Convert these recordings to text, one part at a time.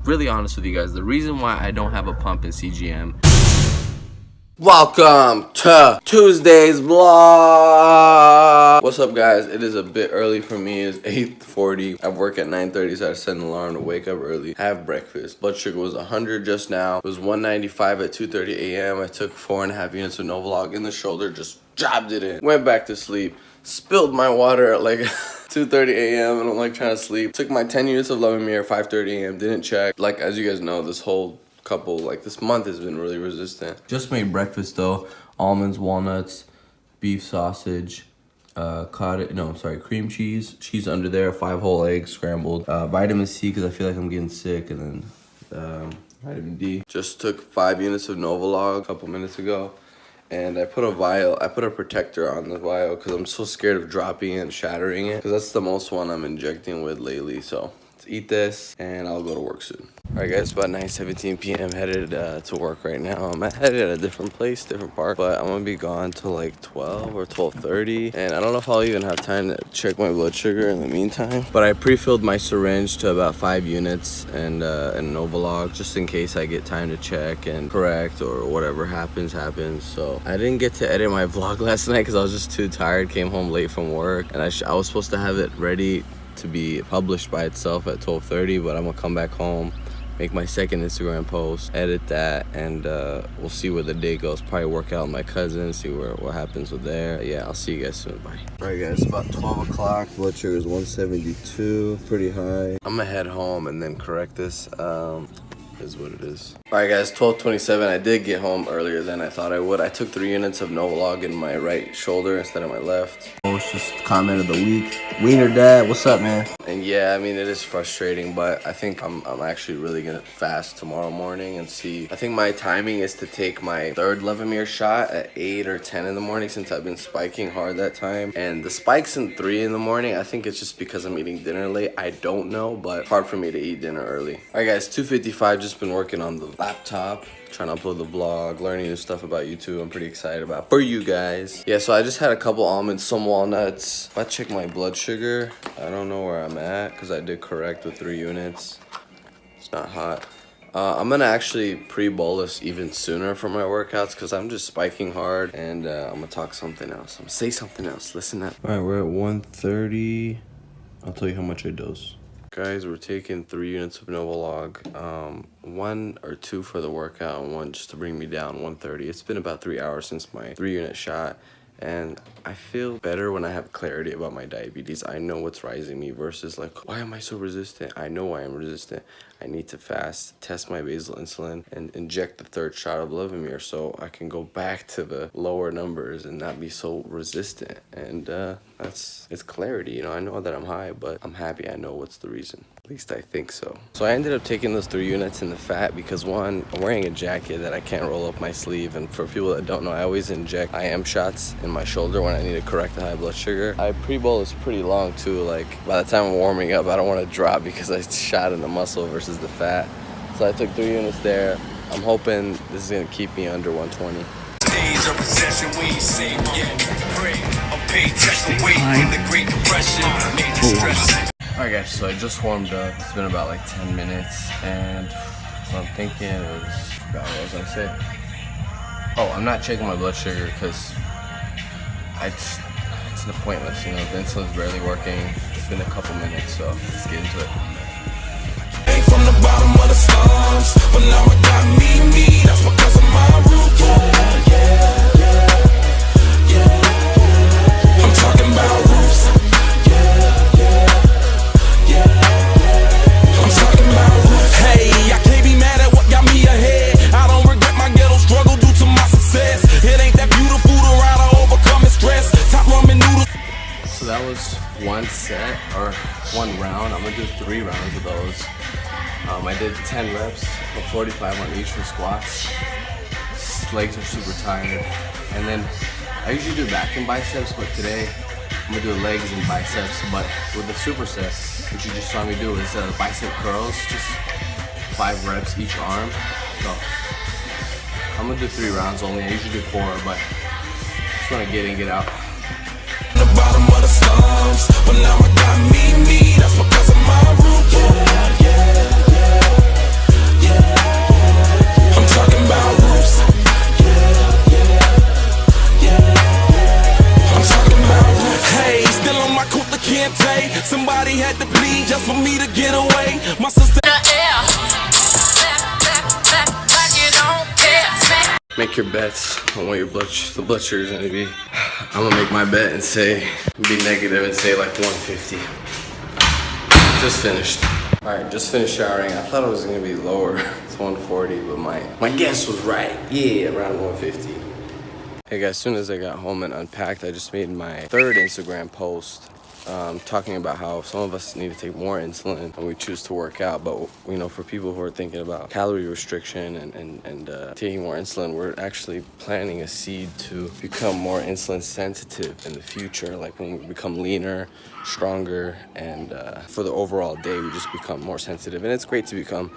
Really honest with you guys, the reason why I don't have a pump in CGM. Welcome to Tuesday's vlog. What's up, guys? It is a bit early for me. It's 8:40. I work at 9:30, so I set an alarm to wake up early, have breakfast. Blood sugar was 100 just now. It was 195 at 2:30 a.m. I took 4.5 units of Novolog in the shoulder, just jabbed it in. Went back to sleep. Spilled my water at like 2:30 a.m. and I'm like trying to sleep. Took my 10 units of Levemir 5:30 a.m. Didn't check. Like, as you guys know, this whole this month has been really resistant. Just made breakfast though. Almonds, walnuts, beef sausage, cream cheese under there, 5 whole eggs scrambled, vitamin C because I feel like I'm getting sick, and then vitamin D. Just took 5 units of Novolog a couple minutes ago. And I put a protector on the vial because I'm so scared of dropping it and shattering it, because that's the most one I'm injecting with lately. So let's eat this and I'll go to work soon. Alright guys, it's about 9:17 p.m. headed to work right now. I'm headed at a different place, different park, but I'm gonna be gone till like 12 or 12:30, and I don't know if I'll even have time to check my blood sugar in the meantime. But I pre-filled my syringe to about 5 units and Novolog, just in case I get time to check and correct or whatever happens. So I didn't get to edit my vlog last night because I was just too tired. Came home late from work, and I was supposed to have it ready to be published by itself at 12:30, but I'm gonna come back home, make my second Instagram post, edit that, and we'll see where the day goes. Probably work out with my cousin, see what happens with there. Yeah, I'll see you guys soon. Bye. Alright guys, it's about 12 o'clock. Blood sugar is 172, pretty high. I'm gonna head home and then correct this. Is what it is. Alright guys, 12:27. I did get home earlier than I thought I would. I took 3 units of Novolog in my right shoulder instead of my left. It's just comment of the week. Wiener Dad, what's up, man? And yeah, I mean, it is frustrating, but I think I'm actually really gonna fast tomorrow morning and see. I think my timing is to take my 3rd Levemir shot at 8 or 10 in the morning, since I've been spiking hard that time. And the spikes in 3 in the morning, I think it's just because I'm eating dinner late. I don't know, but hard for me to eat dinner early. Alright guys, 2:55. Just been working on the laptop, trying to upload the vlog, learning new stuff about YouTube. I'm pretty excited about for you guys. Yeah, so I just had a couple almonds, some walnuts. If I check my blood sugar, I don't know where I'm at because I did correct with 3 units. It's not hot. I'm gonna actually pre-bolus even sooner for my workouts because I'm just spiking hard, and I'm gonna talk something else. I'm gonna say something else. Listen up. All right, we're at 1:30. I'll tell you how much I dose. Guys, we're taking 3 units of Novolog, 1 or 2 for the workout and 1 just to bring me down, 130. It's been about 3 hours since my 3-unit shot, and I feel better when I have clarity about my diabetes. I know what's rising me versus like, why am I so resistant? I know why I'm resistant. I need to fast, test my basal insulin, and inject the 3rd shot of Levemir so I can go back to the lower numbers and not be so resistant. And it's clarity, you know. I know that I'm high, but I'm happy I know what's the reason. At least I think so. So I ended up taking those 3 units in the fat because, 1, I'm wearing a jacket that I can't roll up my sleeve, and for people that don't know, I always inject IM shots in my shoulder when I need to correct the high blood sugar. I pre-bolus pretty long too. Like, by the time I'm warming up, I don't want to drop because I shot in the muscle versus the fat. So I took 3 units there. I'm hoping this is gonna keep me under 120. Days of recession, we ain't safe yet. Pray, a pay test away from the Great Depression. Alright guys, so I just warmed up. It's been about like 10 minutes, and what I'm thinking is, what was I say? Oh, I'm not checking my blood sugar because it's pointless, you know. The insulin's barely working. It's been a couple minutes, so let's get into it. From the bottom of the slums, but now I got me, that's because of my roots. I'm talking about roots. I'm talking about roots. Hey, I can't be mad at what got me ahead. I don't regret my ghetto struggle due to my success. It ain't that beautiful to ride or overcome stress. Top ramen noodles. So that was 1 set, or 1 round. I'm gonna do 3 rounds of those. I did 10 reps, 45 on each for squats. Legs are super tired. And then I usually do back and biceps, but today I'm gonna do legs and biceps. But with the superset, what you just saw me do is bicep curls, just 5 reps each arm. So I'm gonna do 3 rounds only. I usually do 4, but just wanna get in, get out. The bottom of the slums, but now I got me, that's because of my roots. Make your bets on what the blood sugar is gonna be. I'm gonna make my bet and say, be negative and say like 150. Just finished. All right, just finished showering. I thought it was gonna be lower. It's 140, but my guess was right. Yeah, around 150. Hey guys, as soon as I got home and unpacked, I just made my third Instagram post talking about how some of us need to take more insulin when we choose to work out. But you know, for people who are thinking about calorie restriction and taking more insulin, we're actually planting a seed to become more insulin sensitive in the future. Like when we become leaner, stronger, and for the overall day, we just become more sensitive. And it's great to become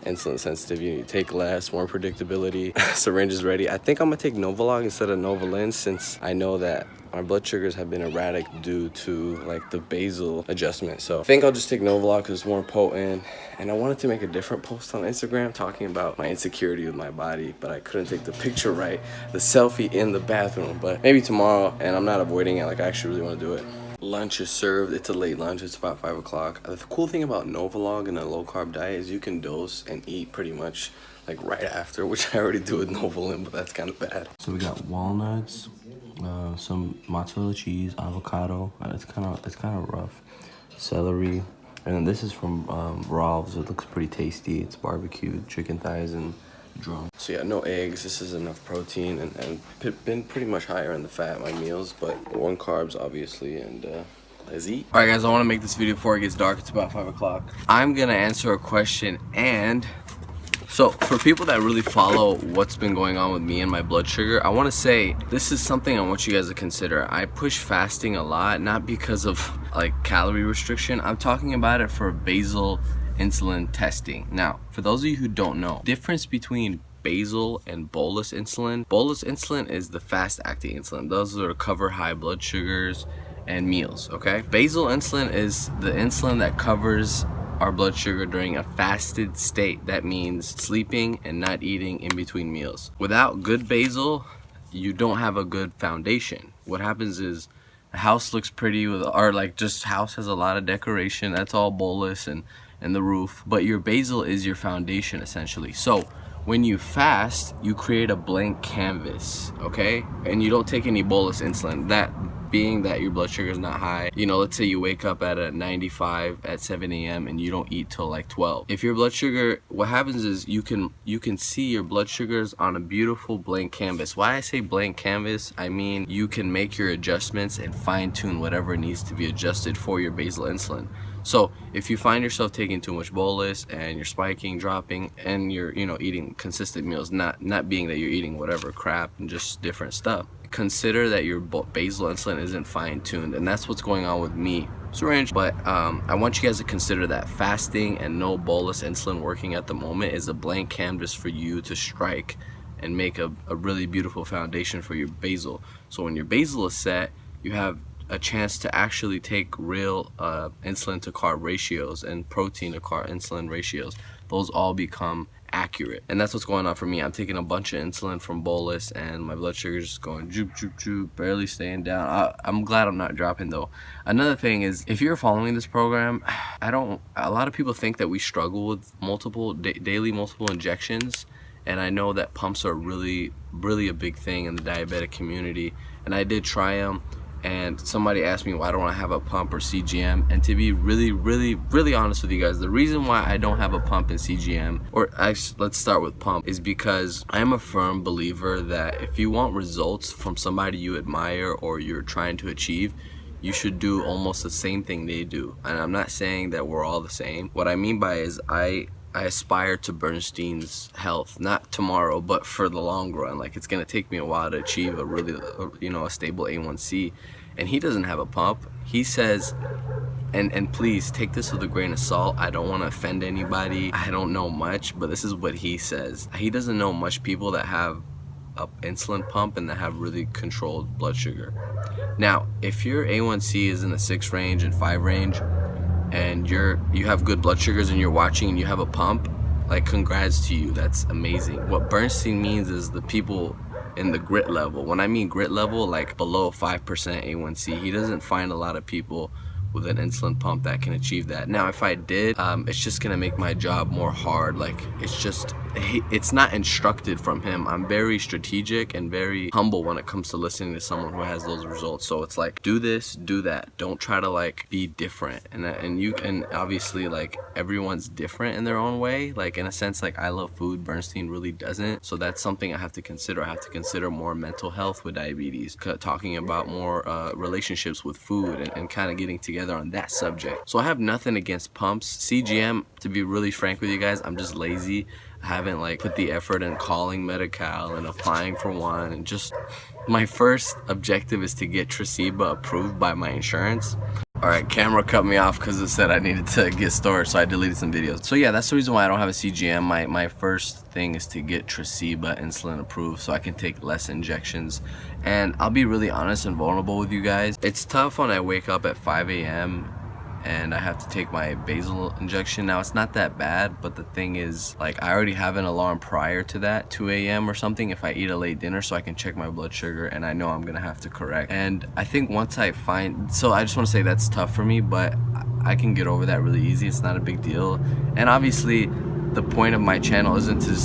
insulin sensitive. You take less, more predictability. Syringe is ready. I think I'm gonna take Novolog instead of Novolin, since I know that my blood sugars have been erratic due to like the basal adjustment. So I think I'll just take Novolog because it's more potent. And I wanted to make a different post on Instagram talking about my insecurity with my body, but I couldn't take the picture right, the selfie in the bathroom. But maybe tomorrow, and I'm not avoiding it, like I actually really want to do it. Lunch is served. It's a late lunch. It's about 5 o'clock. The cool thing about Novolog and a low carb diet is you can dose and eat pretty much like right after, which I already do with Novolin, but that's kind of bad. So we got walnuts, some mozzarella cheese, avocado. It's kind of rough. Celery, and then this is from Ralph's. It looks pretty tasty. It's barbecued chicken thighs and drum. So yeah, no eggs. This is enough protein and been pretty much higher in the fat, my meals, but 1 carbs obviously, and let's eat. All right guys, I want to make this video before it gets dark. It's about 5 o'clock. I'm gonna answer a question, and so for people that really follow what's been going on with me and my blood sugar, I want to say this is something I want you guys to consider. I push fasting a lot, not because of like calorie restriction. I'm talking about it for basal insulin testing. Now, for those of you who don't know, difference between basal and bolus insulin. Bolus insulin is the fast acting insulin. Those are to cover high blood sugars and meals, okay? Basal insulin is the insulin that covers our blood sugar during a fasted state. That means sleeping and not eating in between meals. Without good basal, you don't have a good foundation. What happens is the house looks pretty with, or like just house has a lot of decoration. That's all bolus and the roof, but your basal is your foundation essentially. So when you fast, you create a blank canvas, okay? And you don't take any bolus insulin. That being that your blood sugar is not high. You know, let's say you wake up at a 95 at 7 a.m. and you don't eat till like 12. If your blood sugar, what happens is you can see your blood sugars on a beautiful blank canvas. Why I say blank canvas, I mean you can make your adjustments and fine tune whatever needs to be adjusted for your basal insulin. So if you find yourself taking too much bolus and you're spiking, dropping, and you're, you know, eating consistent meals, not being that you're eating whatever crap and just different stuff, consider that your basal insulin isn't fine-tuned, and that's what's going on with me. Syringe. But I want you guys to consider that fasting and no bolus insulin working at the moment is a blank canvas for you to strike and make a really beautiful foundation for your basal. So when your basal is set, you have a chance to actually take real insulin to carb ratios and protein to carb insulin ratios. Those all become accurate, and that's what's going on for me. I'm taking a bunch of insulin from bolus and my blood sugar is just going joop joop joop, barely staying down. I'm glad I'm not dropping though. Another thing is, if you're following this program, a lot of people think that we struggle with daily multiple injections, and I know that pumps are really a big thing in the diabetic community, and I did try them. And somebody asked me why don't I have a pump or CGM, and to be really honest with you guys, the reason why I don't have a pump and CGM, or actually let's start with pump, is because I'm a firm believer that if you want results from somebody you admire or you're trying to achieve, you should do almost the same thing they do. And I'm not saying that we're all the same. What I mean by is I aspire to Bernstein's health, not tomorrow, but for the long run. Like, it's gonna take me a while to achieve a really, a stable A1C. And he doesn't have a pump. He says, and please take this with a grain of salt. I don't want to offend anybody. I don't know much, but this is what he says. He doesn't know much people that have an insulin pump and that have really controlled blood sugar. Now, if your A1C is in the 6 range and 5 range, and you have good blood sugars and you're watching and you have a pump, like, congrats to you. That's amazing. What Bernstein means is the people in the grit level. When I mean grit level, like below 5% A1C, he doesn't find a lot of people with an insulin pump that can achieve that. Now, if I did, it's just gonna make my job more hard. Like, it's just it's not instructed from him. I'm very strategic and very humble when it comes to listening to someone who has those results. So it's like, do this, do that. Don't try to like be different. And you can obviously, like, everyone's different in their own way. Like, in a sense, like, I love food, Bernstein really doesn't. So that's something I have to consider. I have to consider more mental health with diabetes, talking about more relationships with food, and kind of getting together on that subject. So I have nothing against pumps. CGM, to be really frank with you guys, I'm just lazy. I haven't like put the effort in calling Medi-Cal and applying for one, and just my first objective is to get Tresiba approved by my insurance. Alright, camera cut me off because it said I needed to get storage, so I deleted some videos. So yeah, that's the reason why I don't have a CGM. My first thing is to get Tresiba insulin approved so I can take less injections. And I'll be really honest and vulnerable with you guys. It's tough when I wake up at 5 a.m. and I have to take my basal injection. Now, it's not that bad, but the thing is, like, I already have an alarm prior to that, 2 a.m. or something, if I eat a late dinner, so I can check my blood sugar, and I know I'm gonna have to correct. And I think once I find, so I just want to say that's tough for me, but I can get over that really easy. It's not a big deal. And obviously, the point of my channel isn't to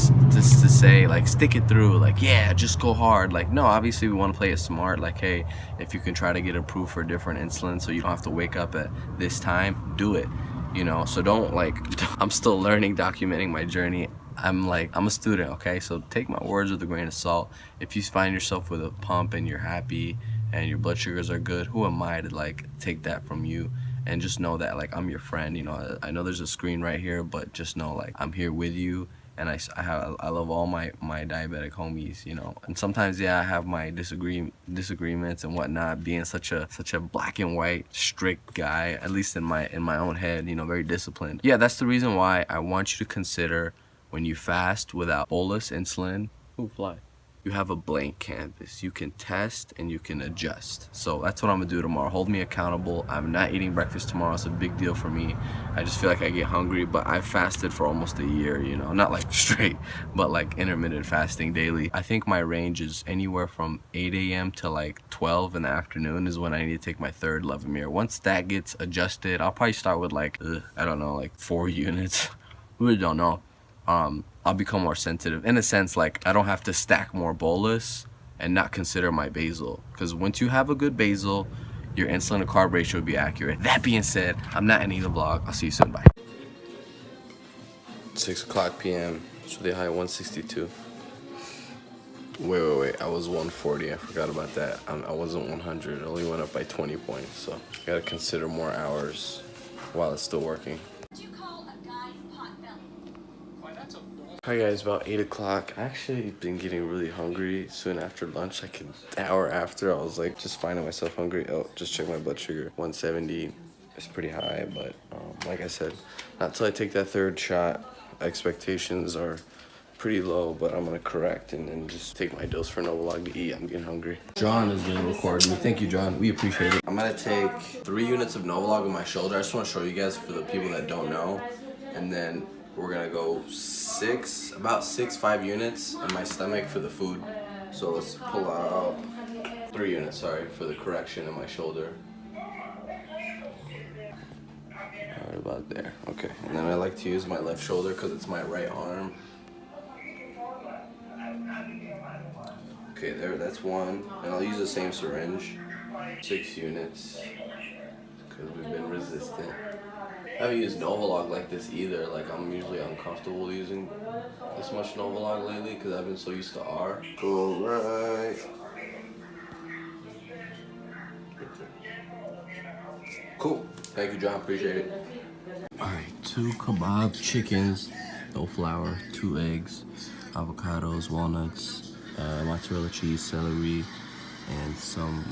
say like stick it through, like yeah, just go hard. Like, no, obviously we want to play it smart. Like, hey, if you can try to get approved for different insulin so you don't have to wake up at this time, do it, you know. So don't like I'm still learning, documenting my journey. I'm a student, okay? So take my words with a grain of salt. If you find yourself with a pump and you're happy and your blood sugars are good, who am I to like take that from you? And just know that like I'm your friend, you know. I know there's a screen right here, but just know like I'm here with you, and I love all my diabetic homies, you know. And sometimes, yeah, I have my disagreements and whatnot, being such a black and white strict guy, at least in my own head, you know, very disciplined. Yeah, that's the reason why I want you to consider, when you fast without bolus insulin, you have a blank canvas. You can test and you can adjust. So that's what I'm gonna do tomorrow. Hold me accountable. I'm not eating breakfast tomorrow. It's a big deal for me. I just feel like I get hungry, but I fasted for almost a year, you know, not like straight, but like intermittent fasting daily. I think my range is anywhere from 8 a.m. to like 12 in the afternoon is when I need to take my third Levemir. Once that gets adjusted, I'll probably start with like, I don't know, like 4 units. We really don't know. I'll become more sensitive in a sense. Like, I don't have to stack more bolus and not consider my basal, because once you have a good basal, your insulin to carb ratio would be accurate. That being said, I'm not ending the vlog. I'll see you soon. Bye. 6 o'clock p.m. So the high 162. Wait. I was 140. I forgot about that. I wasn't 100. It only went up by 20 points. So gotta consider more hours while it's still working. Hi guys, about 8 o'clock. I actually been getting really hungry soon after lunch, like an hour after. I was like just finding myself hungry. Oh, just check my blood sugar, 170. It's pretty high, but like I said, not till I take that third shot. Expectations are pretty low, but I'm gonna correct and then just take my dose for Novolog to eat. I'm getting hungry. John is gonna record me. Thank you, John. We appreciate it. I'm gonna take 3 units of Novolog on my shoulder. I just wanna show you guys for the people that don't know. And then we're gonna go 5 units in my stomach for the food. So let's pull out 3 units, sorry, for the correction in my shoulder. Right about there, okay. And then I like to use my left shoulder because it's my right arm. Okay, there, that's 1. And I'll use the same syringe, 6 units, because we've been resistant. I haven't used Novolog like this either. Like, I'm usually uncomfortable using this much Novolog lately because I've been so used to R. Go right. Cool. Thank you, John. Appreciate it. Alright, 2 kebab chickens, no flour, 2 eggs, avocados, walnuts, mozzarella cheese, celery, and some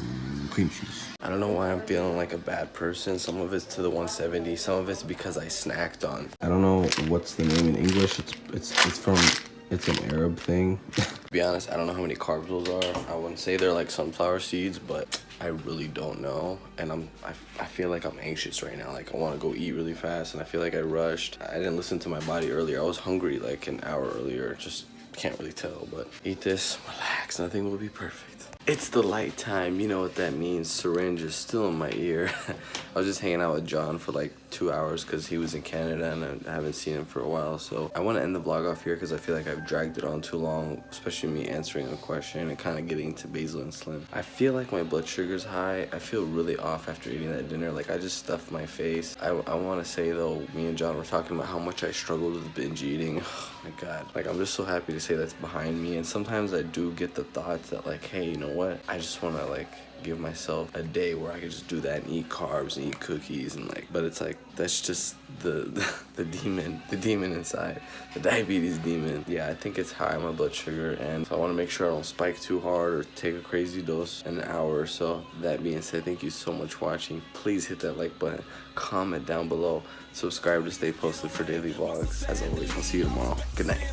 cream cheese. I don't know why I'm feeling like a bad person. Some of it's to the 170, some of it's because I snacked on. I don't know what's the name in English. It's an Arab thing. To be honest, I don't know how many carbs those are. I wouldn't say they're like sunflower seeds, but I really don't know. And I feel like I'm anxious right now. Like, I want to go eat really fast, and I feel like I rushed. I didn't listen to my body earlier. I was hungry like an hour earlier. Just can't really tell, but eat this, relax, nothing will be perfect. It's the light time, you know what that means. Syringe is still in my ear. I was just hanging out with John for like 2 hours because he was in Canada and I haven't seen him for a while. So I want to end the vlog off here because I feel like I've dragged it on too long, especially me answering a question and kind of getting to basal insulin. I feel like my blood sugar's high. I feel really off after eating that dinner. Like I just stuffed my face. I want to say though, me and John were talking about how much I struggled with binge eating. Oh my God. Like I'm just so happy to say that's behind me. And sometimes I do get the thoughts that like, hey, you know what? I just want to like give myself a day where I could just do that and eat carbs and eat cookies and like, but it's like that's just the demon inside, the diabetes demon. Yeah, I think it's high, my blood sugar, and so I want to make sure I don't spike too hard or take a crazy dose in an hour or so. That being said, thank you so much for watching. Please hit that like button, comment down below, subscribe to stay posted for daily vlogs. As always, I'll see you tomorrow. Good night.